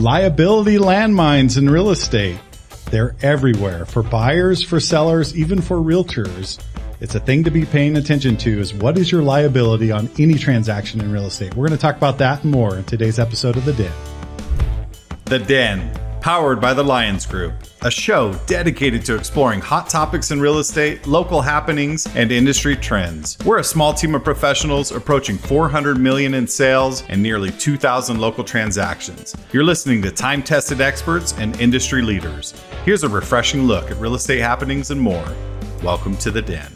Liability landmines in real estate. They're everywhere for buyers, for sellers, even for realtors. It's a thing to be paying attention to is what is your liability on any transaction in real estate? We're going to talk about that and more in today's episode of The Den. The Den, powered by the Lyons Group, a show dedicated to exploring hot topics in real estate, local happenings, and industry trends. We're a small team of professionals approaching $400 million in sales and nearly 2,000 local transactions. You're listening to time-tested experts and industry leaders. Here's a refreshing look at real estate happenings and more. Welcome to The Den.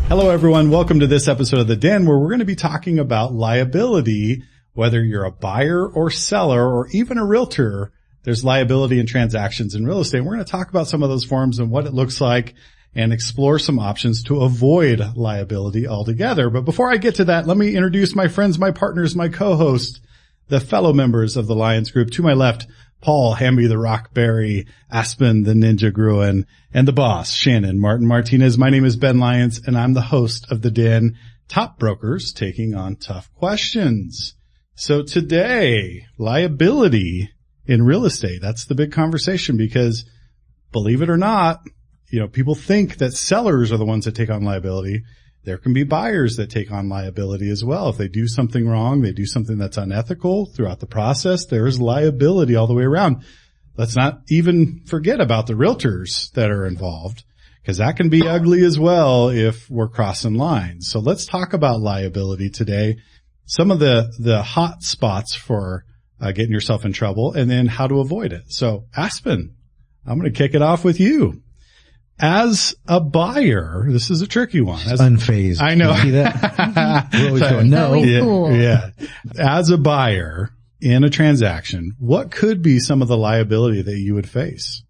Hello, everyone. Welcome to this episode of The Den, where we're going to be talking about liability. Whether you're a buyer or seller or even a realtor, there's liability in transactions in real estate. We're going to talk about some of those forms and what it looks like and explore some options to avoid liability altogether. But before I get to that, let me introduce my friends, my partners, my co-hosts, the fellow members of the Lyons Group. To my left, Paul Hamby the Rockberry, Aspen the Ninja Gruen, and the boss, Shannon Martin Martinez. My name is Ben Lyons, and I'm the host of The Den, Top Brokers Taking on Tough Questions. So today, liability in real estate. That's the big conversation because, believe it or not, people think that sellers are the ones that take on liability. There can be buyers that take on liability as well. If they do something wrong, they do something that's unethical throughout the process, there is liability all the way around. Let's not even forget about the realtors that are involved, because that can be ugly as well if we're crossing lines. So let's talk about liability today. Some of the hot spots for getting yourself in trouble, and then how to avoid it. So, Aspen, I'm going to kick it off with you. As a buyer, this is a tricky one. Unfazed. I know. You see that? We're always going, no. Yeah. As a buyer in a transaction, what could be some of the liability that you would face?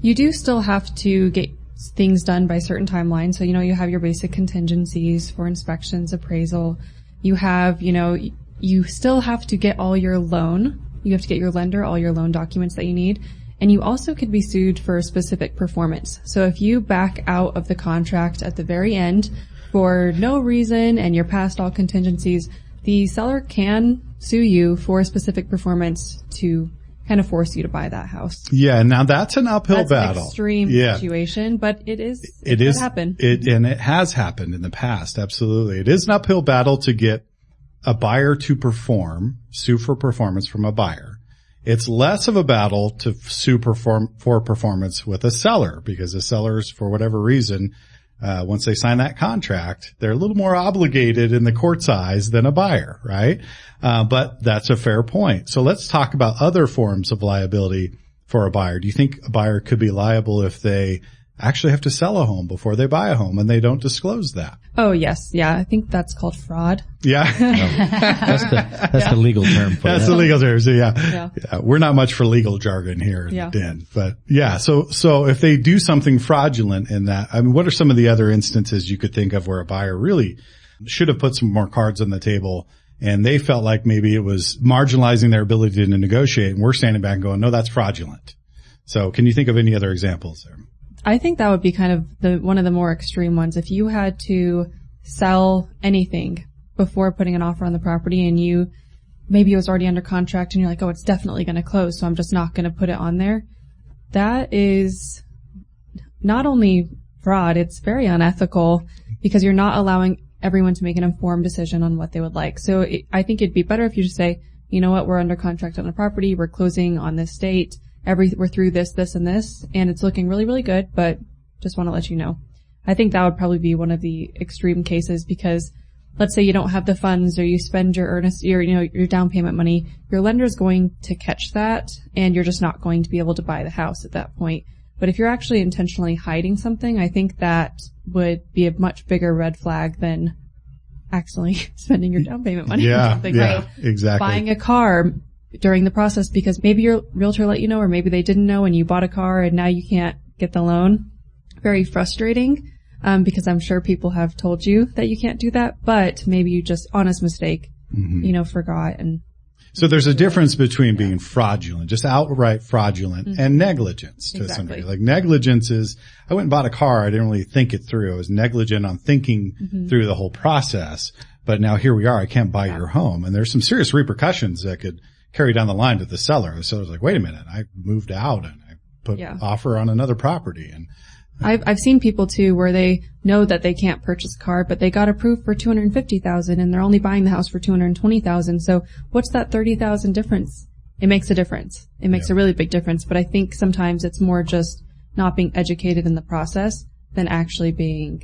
You do still have to get things done by certain timelines. So, you have your basic contingencies for inspections, appraisal. You have, you still have to get all your loan. You have to get your lender all your loan documents that you need. And you also could be sued for specific performance. So if you back out of the contract at the very end for no reason and you're past all contingencies, the seller can sue you for specific performance to kind of force you to buy that house. Yeah, now that's an uphill battle. That's an extreme situation, but it could happen. And it has happened in the past, absolutely. It is an uphill battle to get a buyer to sue for performance from a buyer. It's less of a battle to sue for performance with a seller, because the sellers, for whatever reason, once they sign that contract, they're a little more obligated in the court's eyes than a buyer, right? But that's a fair point. So let's talk about other forms of liability for a buyer. Do you think a buyer could be liable if they actually have to sell a home before they buy a home and they don't disclose that? Oh, yes. Yeah. I think that's called fraud. Yeah. That's the legal term for That's the legal term. So yeah. We're not much for legal jargon here in the Den, but yeah. So if they do something fraudulent in that, I mean, what are some of the other instances you could think of where a buyer really should have put some more cards on the table and they felt like maybe it was marginalizing their ability to negotiate, and we're standing back and going, no, that's fraudulent. So can you think of any other examples there? I think that would be kind of one of the more extreme ones. If you had to sell anything before putting an offer on the property and maybe it was already under contract and you're like, oh, it's definitely going to close, so I'm just not going to put it on there. That is not only fraud, it's very unethical because you're not allowing everyone to make an informed decision on what they would like. So I think it'd be better if you just say, you know what, we're under contract on the property, we're closing on this date. We're through this, and this, and it's looking really, really good, but just want to let you know. I think that would probably be one of the extreme cases because let's say you don't have the funds or you spend your your down payment money, your lender is going to catch that and you're just not going to be able to buy the house at that point. But if you're actually intentionally hiding something, I think that would be a much bigger red flag than accidentally spending your down payment money on something. Yeah, exactly. Buying a car during the process because maybe your realtor let you know or maybe they didn't know and you bought a car and now you can't get the loan. Very frustrating because I'm sure people have told you that you can't do that, but maybe you just, honest mistake, forgot. And so there's a difference between being fraudulent, just outright fraudulent, and negligence to some degree. Like negligence is, I went and bought a car, I didn't really think it through. I was negligent on thinking through the whole process, but now here we are, I can't buy your home. And there's some serious repercussions that could carry down the line to the seller. The seller's like, wait a minute, I moved out and I put offer on another property. And I've seen people too where they know that they can't purchase a car, but they got approved for $250,000 and they're only buying the house for $220,000. So what's that $30,000 difference? It makes a difference. It makes a really big difference. But I think sometimes it's more just not being educated in the process than actually being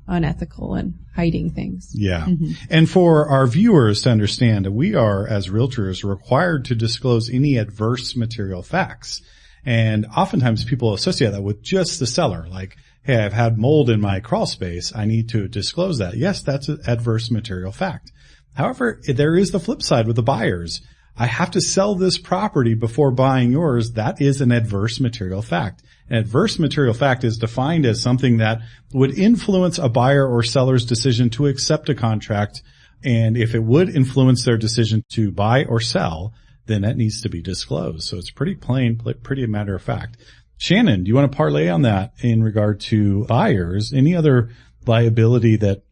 unethical and hiding things. Yeah. Mm-hmm. And for our viewers to understand, we are, as realtors, required to disclose any adverse material facts. And oftentimes people associate that with just the seller. Like, hey, I've had mold in my crawl space. I need to disclose that. Yes, that's an adverse material fact. However, there is the flip side with the buyers. I have to sell this property before buying yours. That is an adverse material fact. An adverse material fact is defined as something that would influence a buyer or seller's decision to accept a contract. And if it would influence their decision to buy or sell, then that needs to be disclosed. So it's pretty plain, pretty matter of fact. Shannon, do you want to parlay on that in regard to buyers? Any other liability that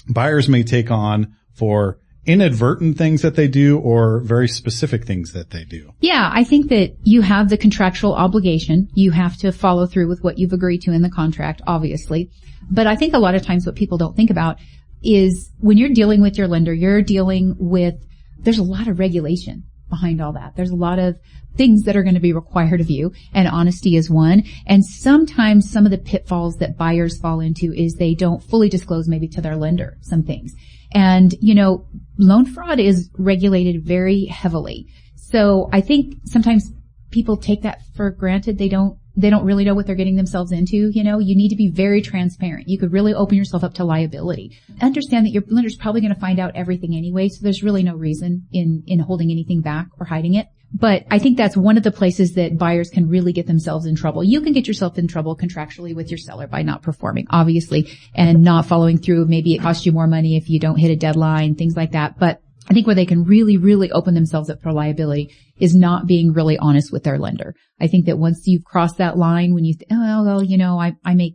buyers may take on for inadvertent things that they do or very specific things that they do? Yeah, I think that you have the contractual obligation. You have to follow through with what you've agreed to in the contract, obviously. But I think a lot of times what people don't think about is when you're dealing with your lender, you're dealing with, there's a lot of regulation behind all that. There's a lot of things that are going to be required of you, and honesty is one. And sometimes some of the pitfalls that buyers fall into is they don't fully disclose maybe to their lender some things. And, you know, loan fraud is regulated very heavily. So I think sometimes people take that for granted. They don't really know what they're getting themselves into. You know, you need to be very transparent. You could really open yourself up to liability. Understand that your lender's probably going to find out everything anyway, so there's really no reason in holding anything back or hiding it. But I think that's one of the places that buyers can really get themselves in trouble. You can get yourself in trouble contractually with your seller by not performing, obviously, and not following through. Maybe it costs you more money if you don't hit a deadline, things like that. But I think where they can really, really open themselves up for liability is not being really honest with their lender. I think that once you've crossed that line, when you think, oh, well, you know, I make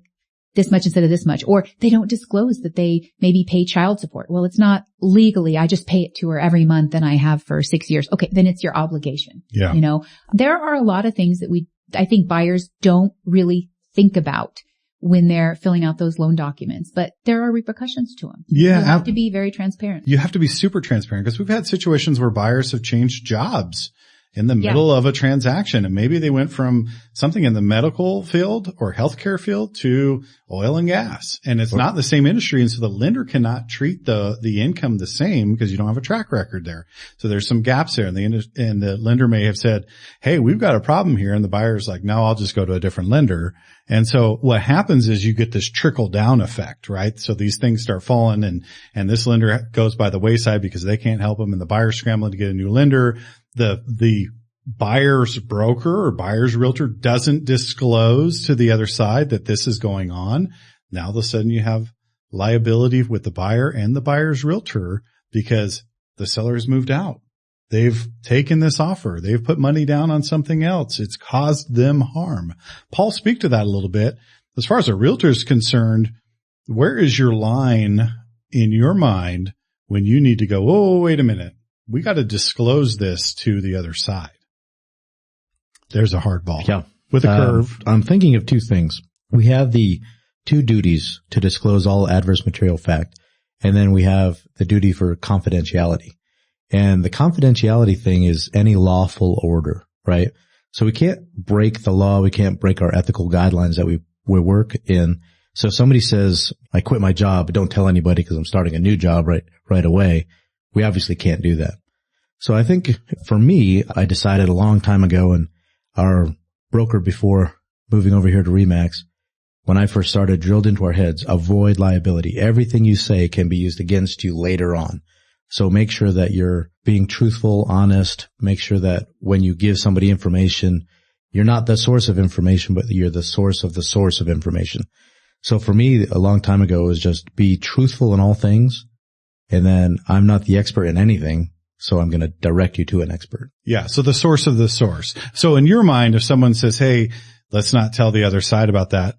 this much instead of this much, or they don't disclose that they maybe pay child support. Well, it's not legally. I just pay it to her every month and I have for 6 years. Okay, then it's your obligation. Yeah. You know, there are a lot of things that I think buyers don't really think about when they're filling out those loan documents, but there are repercussions to them. Yeah. You have to be very transparent. You have to be super transparent because we've had situations where buyers have changed jobs in the middle of a transaction. And maybe they went from something in the medical field or healthcare field to oil and gas. And it's not the same industry. And so the lender cannot treat the income the same because you don't have a track record there. So there's some gaps there. And the lender may have said, hey, we've got a problem here. And the buyer's like, no, I'll just go to a different lender. And so what happens is you get this trickle down effect, right? So these things start falling and this lender goes by the wayside because they can't help them. And the buyer's scrambling to get a new lender. The buyer's broker or buyer's realtor doesn't disclose to the other side that this is going on. Now all of a sudden you have liability with the buyer and the buyer's realtor because the seller has moved out. They've taken this offer. They've put money down on something else. It's caused them harm. Paul, speak to that a little bit. As far as a realtor is concerned, where is your line in your mind when you need to go, oh, wait a minute. We got to disclose this to the other side. There's a hard ball. Yeah. With a curve. I'm thinking of two things. We have the two duties to disclose all adverse material fact, and then we have the duty for confidentiality. And the confidentiality thing is any lawful order, right? So we can't break the law. We can't break our ethical guidelines that we work in. So if somebody says, I quit my job, but don't tell anybody because I'm starting a new job right away, we obviously can't do that. So I think for me, I decided a long time ago, and our broker before moving over here to RE/MAX, when I first started, drilled into our heads, avoid liability. Everything you say can be used against you later on. So make sure that you're being truthful, honest. Make sure that when you give somebody information, you're not the source of information, but you're the source of information. So for me, a long time ago, it was just be truthful in all things. And then I'm not the expert in anything, so I'm going to direct you to an expert. Yeah. So the source of the source. So in your mind, if someone says, hey, let's not tell the other side about that,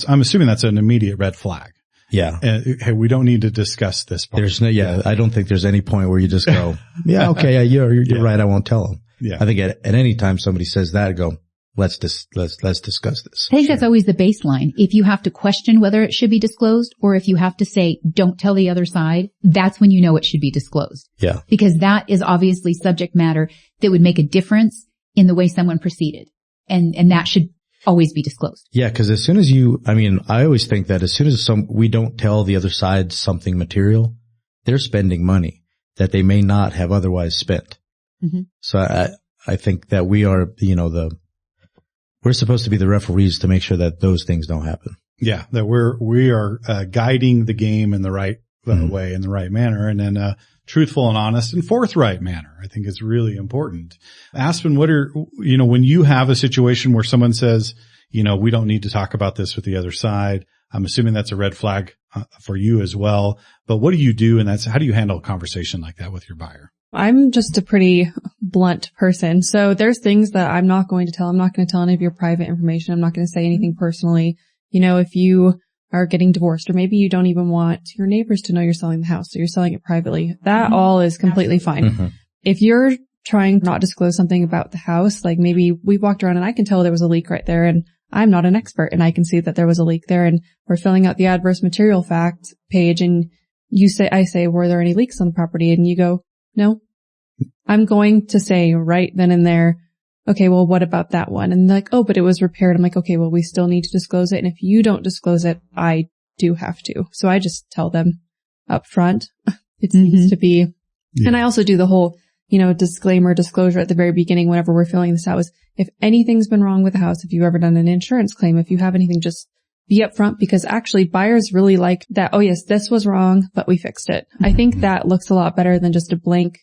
I'm assuming that's an immediate red flag. Yeah. Hey, we don't need to discuss this part. There's no, I don't think there's any point where you just go, yeah, okay, you're right. I won't tell them. Yeah. I think at any time somebody says that, I go, let's discuss this. I think that's always the baseline. If you have to question whether it should be disclosed, or if you have to say, don't tell the other side, that's when you know it should be disclosed. Yeah. Because that is obviously subject matter that would make a difference in the way someone proceeded. And that should always be disclosed. Yeah. Cause as soon as I always think that as soon as we don't tell the other side something material, they're spending money that they may not have otherwise spent. Mm-hmm. So I think that we are, we're supposed to be the referees to make sure that those things don't happen. Yeah, that we are guiding the game in the right way, in the right manner, and in a truthful and honest and forthright manner. I think is really important. Aspen, when you have a situation where someone says, we don't need to talk about this with the other side, I'm assuming that's a red flag for you as well. But what do you do? And how do you handle a conversation like that with your buyer? I'm just a pretty blunt person. So there's things that I'm not going to tell. I'm not going to tell any of your private information. I'm not going to say anything personally. If you are getting divorced, or maybe you don't even want your neighbors to know you're selling the house, so you're selling it privately, that all is completely fine. Mm-hmm. If you're trying not to disclose something about the house, like maybe we walked around and I can tell there was a leak right there, and I'm not an expert and I can see that there was a leak there, and we're filling out the adverse material fact page, and I say, were there any leaks on the property? And you go, no. I'm going to say right then and there, okay, well, what about that one? And they're like, oh, but it was repaired. I'm like, okay, well, we still need to disclose it. And if you don't disclose it, I do have to. So I just tell them up front. It needs to be. Yeah. And I also do the whole, disclosure at the very beginning whenever we're filling this out is if anything's been wrong with the house, if you've ever done an insurance claim, if you have anything, just be upfront, because actually buyers really like that. Oh, yes, this was wrong, but we fixed it. Mm-hmm. I think that looks a lot better than just a blank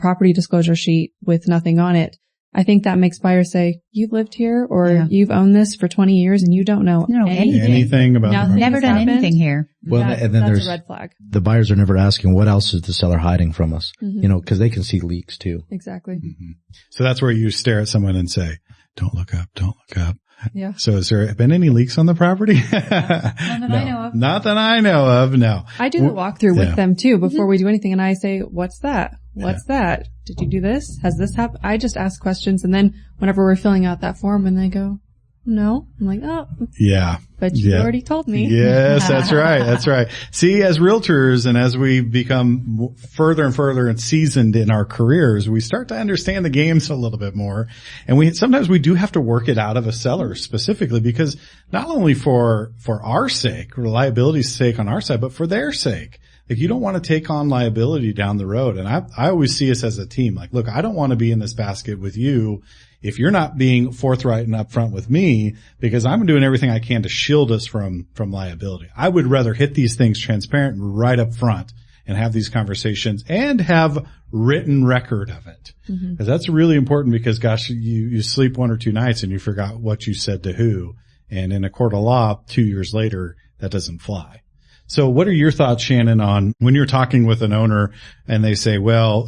property disclosure sheet with nothing on it. I think that makes buyers say, you've lived here, or you've owned this for 20 years and you don't know anything about it. Never done anything here. Well, and then there's a red flag. The buyers are never asking, what else is the seller hiding from us? Mm-hmm. Cause they can see leaks too. Exactly. Mm-hmm. So that's where you stare at someone and say, don't look up, don't look up. Yeah. So has there been any leaks on the property? None that I know of. Not that I know of, no. I do the walkthrough with them too before we do anything, and I say, what's that? What's that? Did you do this? Has this happened? I just ask questions, and then whenever we're filling out that form and they go, no, I'm like, oh. Yeah. But you already told me. Yes, that's right. That's right. See, as realtors and as we become further and further and seasoned in our careers, we start to understand the games a little bit more. And sometimes we do have to work it out of a seller specifically, because not only for our sake, reliability's sake on our side, but for their sake. Like, you don't want to take on liability down the road. And I always see us as a team. Like, look, I don't want to be in this basket with you if you're not being forthright and upfront with me, because I'm doing everything I can to shield us from liability. I would rather hit these things transparent and right up front and have these conversations and have written record of it. Mm-hmm. Because that's really important, because gosh, you sleep one or two nights and you forgot what you said to who. And in a court of law, 2 years later, that doesn't fly. So what are your thoughts, Shannon, on when you're talking with an owner and they say, well,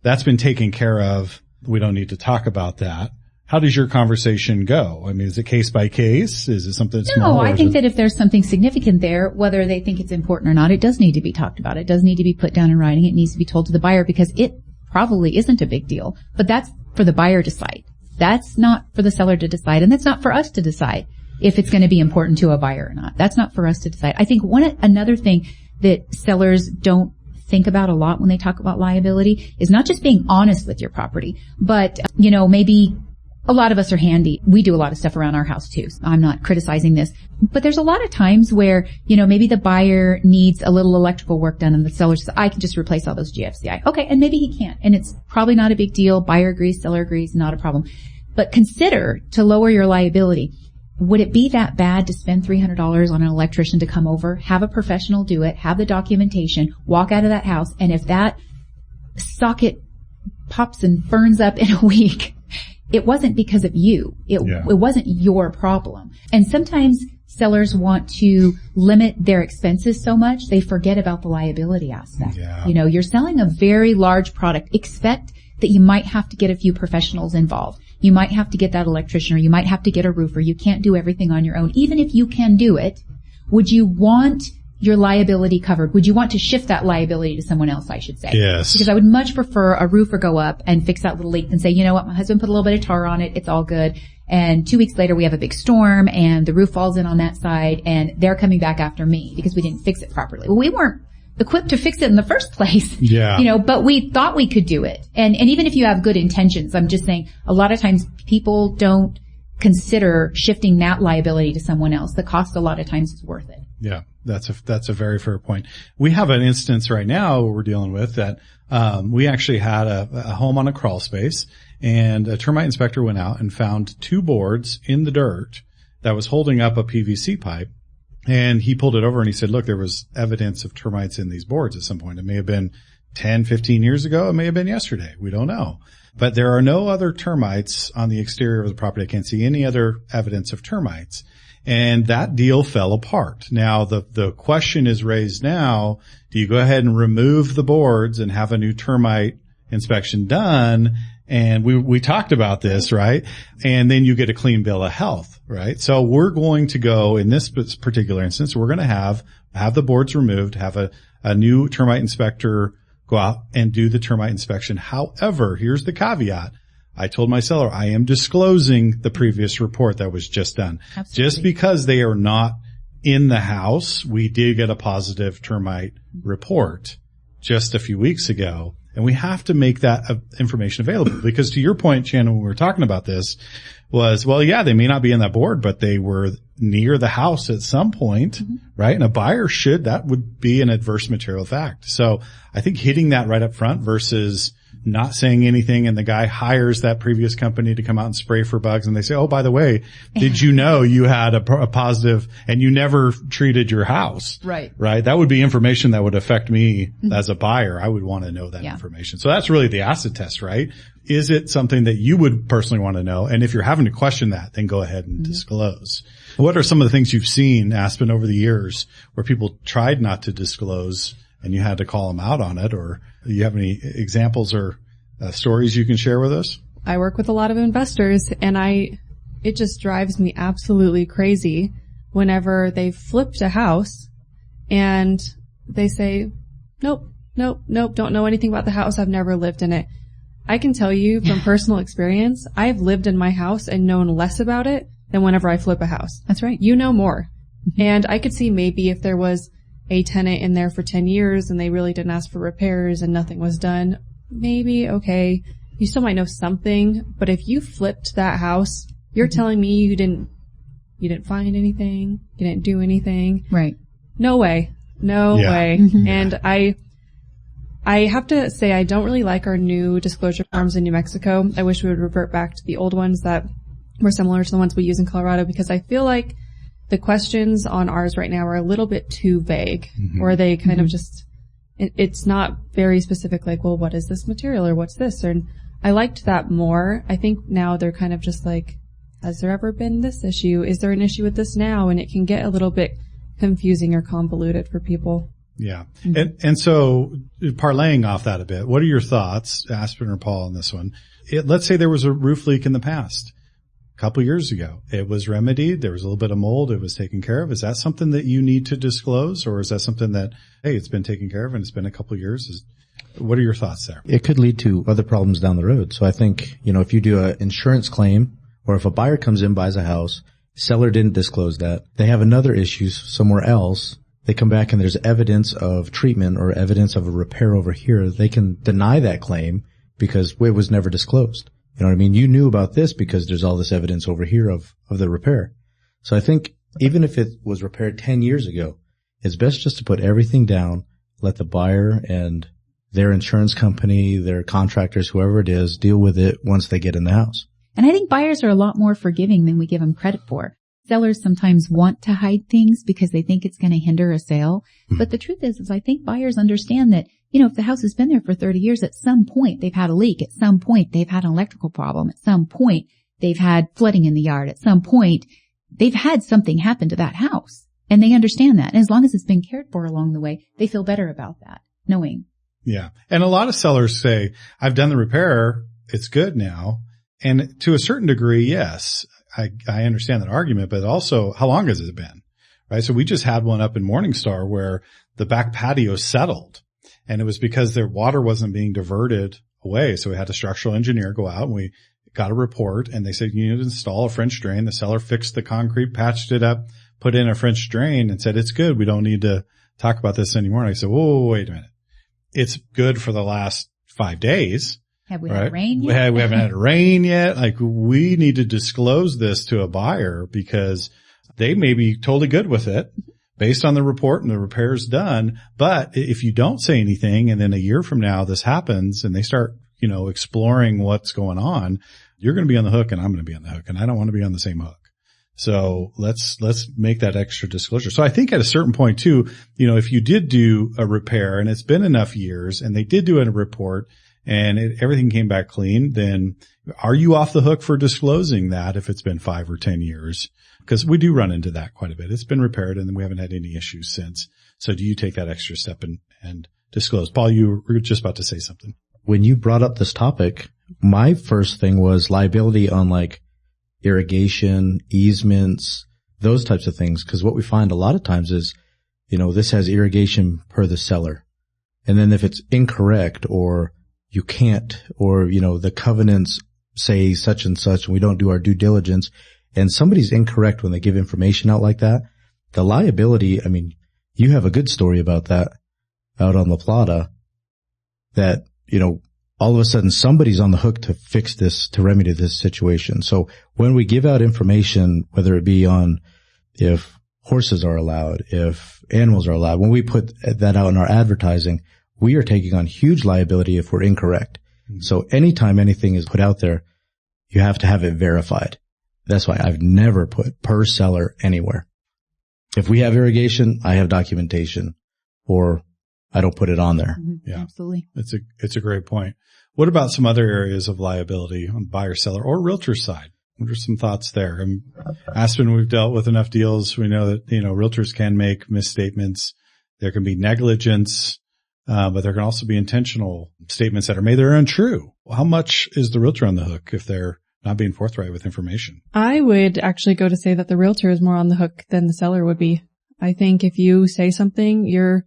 that's been taken care of, we don't need to talk about that. How does your conversation go? I mean, is it case by case? Is it something small? No, I think that if there's something significant there, whether they think it's important or not, it does need to be talked about. It does need to be put down in writing. It needs to be told to the buyer, because it probably isn't a big deal. But that's for the buyer to decide. That's not for the seller to decide. And that's not for us to decide if it's going to be important to a buyer or not. That's not for us to decide. I think another thing that sellers don't think about a lot when they talk about liability is not just being honest with your property, but, maybe a lot of us are handy. We do a lot of stuff around our house too. So I'm not criticizing this, but there's a lot of times where, maybe the buyer needs a little electrical work done and the seller says, I can just replace all those GFCI. Okay. And maybe he can't. And it's probably not a big deal. Buyer agrees, seller agrees, not a problem. But consider, to lower your liability, would it be that bad to spend $300 on an electrician to come over, have a professional do it, have the documentation, walk out of that house, and if that socket pops and burns up in a week, it wasn't because of you. It wasn't your problem. And sometimes sellers want to limit their expenses so much they forget about the liability aspect. Yeah. You're selling a very large product. Expect that you might have to get a few professionals involved. You might have to get that electrician, or you might have to get a roofer. You can't do everything on your own. Even if you can do it, would you want your liability covered? Would you want to shift that liability to someone else, I should say? Yes. Because I would much prefer a roofer go up and fix that little leak than say, you know what, my husband put a little bit of tar on it. It's all good. And 2 weeks later, we have a big storm and the roof falls in on that side and they're coming back after me because we didn't fix it properly. Well, we weren't equipped to fix it in the first place. Yeah. You know, but we thought we could do it. And even if you have good intentions, I'm just saying a lot of times people don't consider shifting that liability to someone else. The cost a lot of times is worth it. Yeah, that's a very fair point. We have an instance right now we're dealing with that, we actually had a home on a crawl space and a termite inspector went out and found 2 boards in the dirt that was holding up a PVC pipe. And he pulled it over and he said, look, there was evidence of termites in these boards at some point. It may have been 10, 15 years ago. It may have been yesterday. We don't know. But there are no other termites on the exterior of the property. I can't see any other evidence of termites. And that deal fell apart. Now, the question is raised now, do you go ahead and remove the boards and have a new termite inspection done? And we talked about this, right? And then you get a clean bill of health, right? So we're going to go, in this particular instance, we're going to have the boards removed, have a new termite inspector go out and do the termite inspection. However, here's the caveat. I told my seller I am disclosing the previous report that was just done. Absolutely. Just because they are not in the house, we did get a positive termite report just a few weeks ago. And we have to make that information available because to your point, Shannon, when we were talking about this was, well, yeah, they may not be in that board, but they were near the house at some point, right? And a buyer that would be an adverse material fact. So I think hitting that right up front versus not saying anything and the guy hires that previous company to come out and spray for bugs and they say, oh, by the way, did you know you had a positive and you never treated your house? Right. Right. That would be information that would affect me as a buyer. I would want to know that information. So that's really the acid test, right? Is it something that you would personally want to know? And if you're having to question that, then go ahead and disclose. What are some of the things you've seen, Aspen, over the years where people tried not to disclose and you had to call them out on it? Or do you have any examples or stories you can share with us? I work with a lot of investors and it just drives me absolutely crazy whenever they've flipped a house and they say, nope, don't know anything about the house. I've never lived in it. I can tell you from personal experience, I've lived in my house and known less about it than whenever I flip a house. That's right. You know more. And I could see maybe if there was a tenant in there for 10 years and they really didn't ask for repairs and nothing was done, maybe, okay, you still might know something. But if you flipped that house, you're telling me you didn't find anything, you didn't do anything. Right. No way. No way. And I have to say I don't really like our new disclosure forms in New Mexico. I wish we would revert back to the old ones that were similar to the ones we use in Colorado because I feel like the questions on ours right now are a little bit too vague or they kind of just, it's not very specific like, well, what is this material or what's this? And I liked that more. I think now they're kind of just like, has there ever been this issue? Is there an issue with this now? And it can get a little bit confusing or convoluted for people. Yeah. And so parlaying off that a bit, what are your thoughts, Aspen or Paul, on this one? Let's say there was a roof leak in the past. A couple years ago, it was remedied. There was a little bit of mold. It was taken care of. Is that something that you need to disclose, or is that something that, hey, it's been taken care of and it's been a couple of years? What are your thoughts there? It could lead to other problems down the road. So I think, if you do an insurance claim or if a buyer comes in, buys a house, seller didn't disclose that, they have another issue somewhere else. They come back and there's evidence of treatment or evidence of a repair over here. They can deny that claim because it was never disclosed. You know what I mean? You knew about this because there's all this evidence over here of the repair. So I think even if it was repaired 10 years ago, it's best just to put everything down, let the buyer and their insurance company, their contractors, whoever it is, deal with it once they get in the house. And I think buyers are a lot more forgiving than we give them credit for. Sellers sometimes want to hide things because they think it's going to hinder a sale. But the truth is I think buyers understand that, if the house has been there for 30 years, at some point they've had a leak. At some point they've had an electrical problem. At some point they've had flooding in the yard. At some point they've had something happen to that house. And they understand that. And as long as it's been cared for along the way, they feel better about that, knowing. Yeah. And a lot of sellers say, I've done the repair. It's good now. And to a certain degree, yes, I understand that argument, but also how long has it been? right? So we just had one up in Morningstar where the back patio settled, and it was because their water wasn't being diverted away. So we had a structural engineer go out, and we got a report, and they said, you need to install a French drain. The seller fixed the concrete, patched it up, put in a French drain, and said, it's good. We don't need to talk about this anymore. And I said, whoa, wait a minute. It's good for the last 5 days. Have we had rain yet? We haven't had rain yet. Like, we need to disclose this to a buyer because they may be totally good with it based on the report and the repairs done. But if you don't say anything and then a year from now this happens and they start, exploring what's going on, you're going to be on the hook and I'm going to be on the hook, and I don't want to be on the same hook. So let's make that extra disclosure. So I think at a certain point too, if you did do a repair and it's been enough years and they did do a report and everything came back clean, then are you off the hook for disclosing that if it's been 5 or 10 years? Because we do run into that quite a bit. It's been repaired and we haven't had any issues since. So do you take that extra step and disclose? Paul, you were just about to say something. When you brought up this topic, my first thing was liability on like irrigation, easements, those types of things. Because what we find a lot of times is, this has irrigation per the seller. And then if it's incorrect or you can't, or, the covenants say such and such and we don't do our due diligence and somebody's incorrect when they give information out like that, the liability, you have a good story about that out on La Plata that, all of a sudden somebody's on the hook to fix this, to remedy this situation. So when we give out information, whether it be on if horses are allowed, if animals are allowed, when we put that out in our advertising, we are taking on huge liability if we're incorrect. Mm-hmm. So anytime anything is put out there, you have to have it verified. That's why I've never put per seller anywhere. If we have irrigation, I have documentation, or I don't put it on there. Mm-hmm. Yeah, absolutely. It's a great point. What about some other areas of liability on buyer, seller, or realtor side? What are some thoughts there? Aspen, we've dealt with enough deals. We know that, realtors can make misstatements. There can be negligence, but there can also be intentional statements that are made that are untrue. How much is the realtor on the hook if they're not being forthright with information? I would actually go to say that the realtor is more on the hook than the seller would be. I think if you say something, you're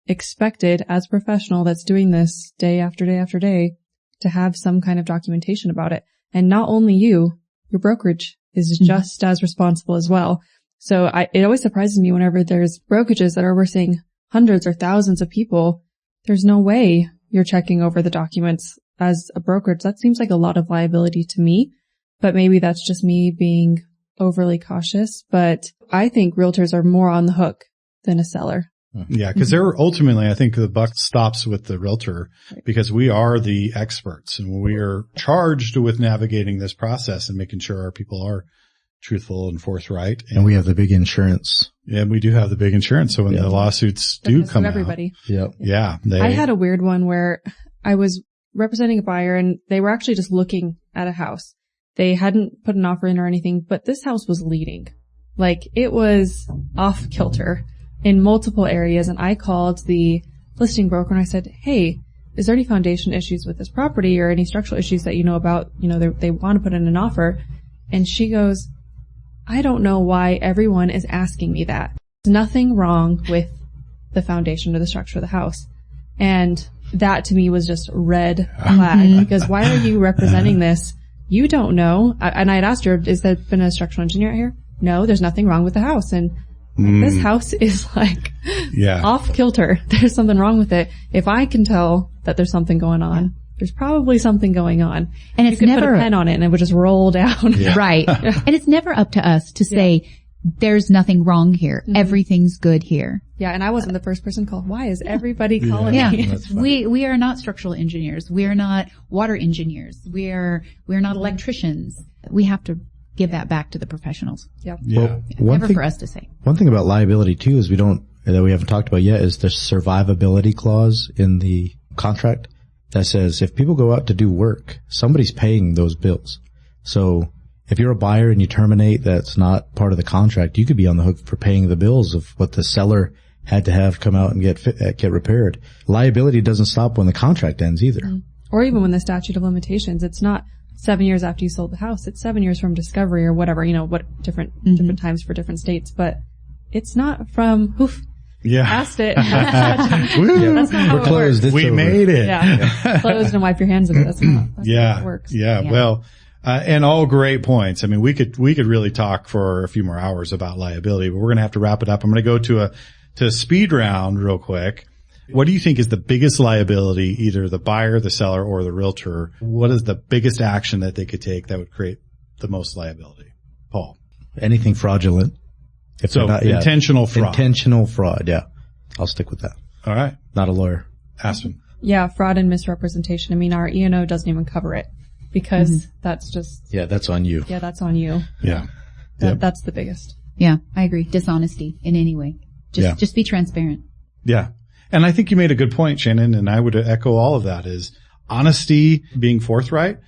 expected as a professional that's doing this day after day after day to have some kind of documentation about it. And not only you, your brokerage is just as responsible as well. So it always surprises me whenever there's brokerages that are overseeing hundreds or thousands of people. There's no way you're checking over the documents as a brokerage. That seems like a lot of liability to me, but maybe that's just me being overly cautious. But I think realtors are more on the hook than a seller. Yeah, because they're ultimately, I think the buck stops with the realtor because we are the experts and we are charged with navigating this process and making sure our people are truthful and forthright. And we have the big insurance. Yeah, we do have the big insurance. So when the lawsuits do come out. Everybody. Yeah. I had a weird one where I was representing a buyer and they were actually just looking at a house. They hadn't put an offer in or anything, but this house was leading. Like, it was off kilter in multiple areas. And I called the listing broker and I said, hey, is there any foundation issues with this property or any structural issues that you know about? They want to put in an offer. And she goes, I don't know why everyone is asking me that. There's nothing wrong with the foundation or the structure of the house. And that to me was just red flag because why are you representing this? You don't know. And I had asked her, is there been a structural engineer out here? No, there's nothing wrong with the house. And this house is off kilter. There's something wrong with it. If I can tell that there's something going on, there's probably something going on. And it's never put a pen on it and it would just roll down. Yeah. Right. And it's never up to us to say, there's nothing wrong here. Everything's good here. Yeah. And I wasn't the first person called. Why is everybody calling me? We are not structural engineers. We are not water engineers. We're not electricians. We have to give that back to the professionals. Yep. Yeah. Well, never for us to say. One thing about liability too is that we haven't talked about yet is the survivability clause in the contract that says if people go out to do work, somebody's paying those bills. So if you're a buyer and you terminate, that's not part of the contract. You could be on the hook for paying the bills of what the seller had to have come out and get repaired. Liability doesn't stop when the contract ends either. Or even when the statute of limitations. It's not 7 years after you sold the house. It's 7 years from discovery or whatever, what different times for different states. But it's not from oof. Yeah. Past it. Woo. That's not how We're it closed. works. It's We over. made it. Yeah. Closed and wipe your hands of it. That's not how it works. Yeah. Well, and all great points. I mean, we could really talk for a few more hours about liability, but we're going to have to wrap it up. I'm going to go to a speed round real quick. What do you think is the biggest liability, either the buyer, the seller, or the realtor? What is the biggest action that they could take that would create the most liability? Paul. Anything fraudulent. So intentional fraud. Intentional fraud. Yeah. I'll stick with that. All right. Not a lawyer. Aspen. Yeah. Fraud and misrepresentation. I mean, our E&O doesn't even cover it because that's just. Yeah. That's on you. Yeah. That's on you. Yeah. That's the biggest. Yeah, I agree. Dishonesty in any way. Just be transparent. Yeah. And I think you made a good point, Shannon, and I would echo all of that is honesty, being forthright.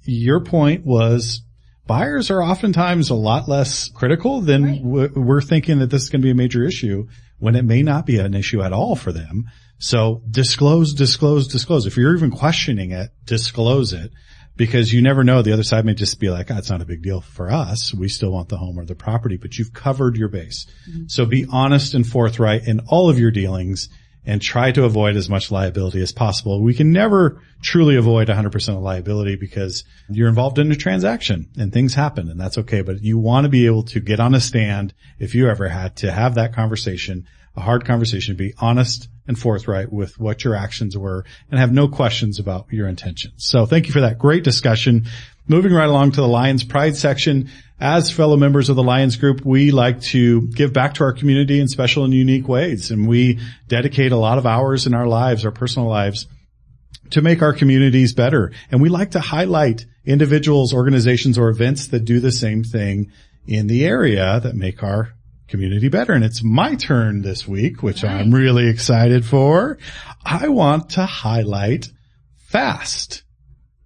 Your point was buyers are oftentimes a lot less critical than we're thinking that this is going to be a major issue when it may not be an issue at all for them. So disclose. If you're even questioning it, disclose it, because you never know. The other side may just be like, it's not a big deal for us. We still want the home or the property, but you've covered your base. Mm-hmm. So be honest and forthright in all of your dealings and try to avoid as much liability as possible. We can never truly avoid 100% of liability because you're involved in a transaction and things happen, and that's okay. But you want to be able to get on a stand if you ever had to have that conversation, a hard conversation, be honest and forthright with what your actions were and have no questions about your intentions. So thank you for that great discussion. Moving right along to the Lyons Pride section. As fellow members of the Lyons Group, we like to give back to our community in special and unique ways. And we dedicate a lot of hours in our lives, our personal lives, to make our communities better. And we like to highlight individuals, organizations, or events that do the same thing in the area that make our community better. And it's my turn this week, which I'm really excited for. I want to highlight F.A.S.T,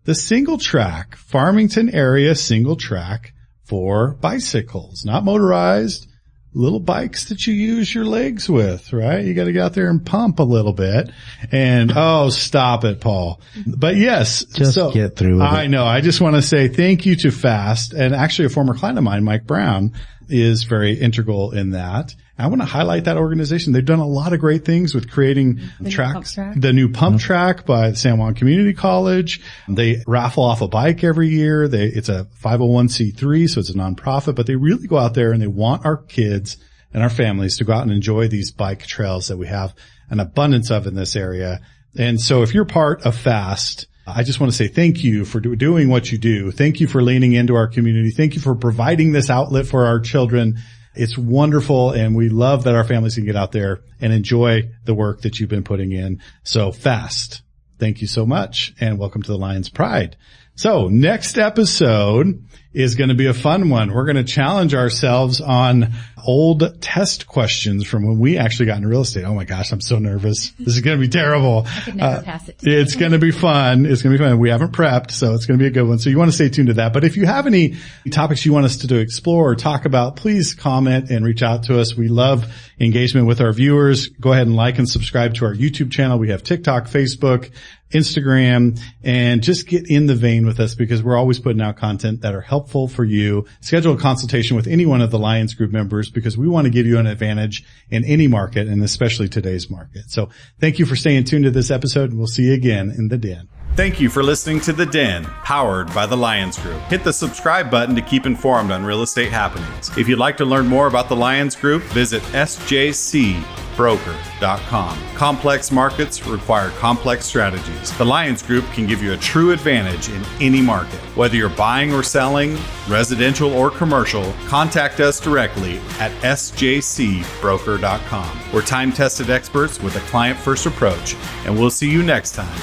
the single track, Farmington Area Single Track for bicycles, not motorized, little bikes that you use your legs with, right? You got to get out there and pump a little bit. And stop it, Paul. But yes, just get through it. I know. I just want to say thank you to F.A.S.T, and actually a former client of mine, Mike Brown, is very integral in that. I want to highlight that organization. They've done a lot of great things with creating tracks. The new pump track by San Juan Community College. They raffle off a bike every year. It's a 501c3, so it's a nonprofit, but they really go out there and they want our kids and our families to go out and enjoy these bike trails that we have an abundance of in this area. And so if you're part of F.A.S.T, I just want to say thank you for doing what you do. Thank you for leaning into our community. Thank you for providing this outlet for our children. It's wonderful, and we love that our families can get out there and enjoy the work that you've been putting in. So F.A.S.T, thank you so much, and welcome to the Lyons Pride. So next episode is going to be a fun one. We're going to challenge ourselves on old test questions from when we actually got into real estate. Oh my gosh, I'm so nervous. This is going to be terrible. I could never pass it. It's going to be fun. It's going to be fun. We haven't prepped, so it's going to be a good one. So you want to stay tuned to that. But if you have any topics you want us to explore or talk about, please comment and reach out to us. We love engagement with our viewers. Go ahead and like and subscribe to our YouTube channel. We have TikTok, Facebook, Instagram, and just get in the vein with us because we're always putting out content that are helpful for you. Schedule a consultation with any one of the Lyons Group members because we want to give you an advantage in any market and especially today's market. So thank you for staying tuned to this episode, and we'll see you again in the Den. Thank you for listening to The Den, powered by the Lyons Group. Hit the subscribe button to keep informed on real estate happenings. If you'd like to learn more about the Lyons Group, visit sjcbroker.com. Complex markets require complex strategies. The Lyons Group can give you a true advantage in any market. Whether you're buying or selling, residential or commercial, contact us directly at sjcbroker.com. We're time-tested experts with a client-first approach, and we'll see you next time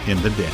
in the Den.